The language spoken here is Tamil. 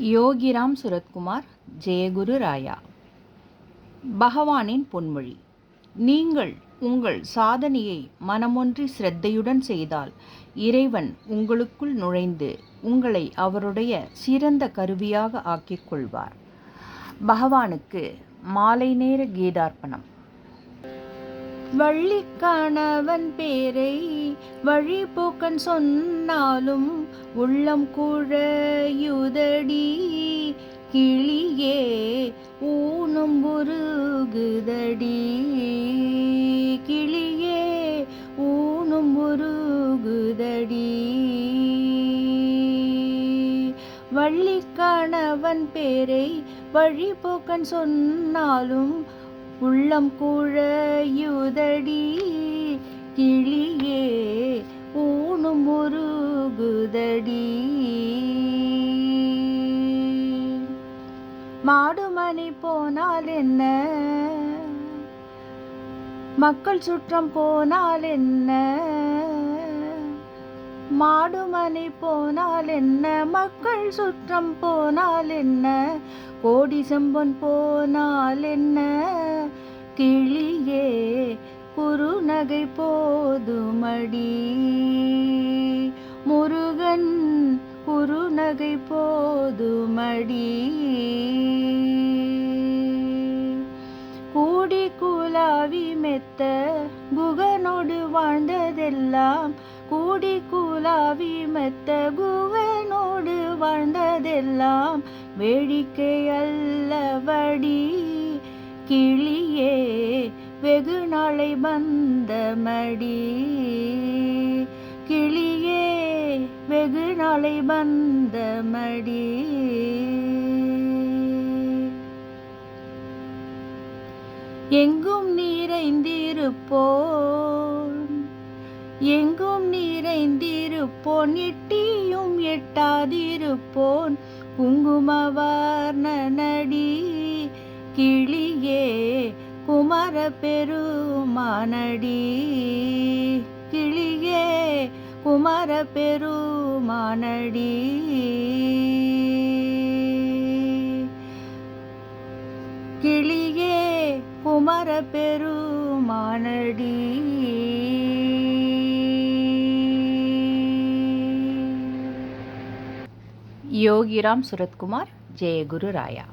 யோகிராம் சுரத்குமார், ஜெயகுரு ராயா. பகவானின் பொன்மொழி: நீங்கள் உங்கள் சாதனையை மனமொன்றி சிரத்தையுடன் செய்தால் இறைவன் உங்களுக்குள் நுழைந்து உங்களை அவருடைய சிறந்த கருவியாக ஆக்கிக் கொள்வார். பகவானுக்கு மாலை நேர கீதார்ப்பணம். வள்ளிக்கணவன் பேரை வழிபோக்கன் சொன்னாலும் உள்ளம் குழையுதடி கிளியே ஊனும் உருகுதடி, கிளியே ஊனும் உருகுதடி. வள்ளிக்கணவன் பேரை வழிபோக்கன் சொன்னாலும் உள்ளம் குழையுதடி கிளியே ஊனும் உருகுதடி. மாடுமணி போனால் என்ன, மக்கள் சுற்றம் போனால் என்ன, மாடுமணி போனால் என்ன, மக்கள் சுற்றம் போனால் என்ன, கோடி செம்பொன் போனால் என்ன, கிளியே குறுநகை போதுமடி, முருகன் குறுநகை போதுமடி. கூடி குலாவி மெத்த குகனோடு வாழ்ந்ததெல்லாம், கூடி குலாவி மெத்த குகனோடு வாழ்ந்ததெல்லாம் வேடிக்கை அல்லவடி, கிளியே வெகு நாளை பந்தமடி, கிளியே வெகு நாளை பந்தமடி. எங்கும் நிறைந்திருப்போன், எங்கும் நிறைந்திருப்போன், எட்டியும் எட்டாதிருப்போன் குங்குமவர்ணனடி, கிளியே குமர பெருமானடி, கிளியே குமர பெருமானடி. கிளியே குமர பெருமானடி. யோகிராம் சுரத்குமார், ஜெயகுரு ராயா.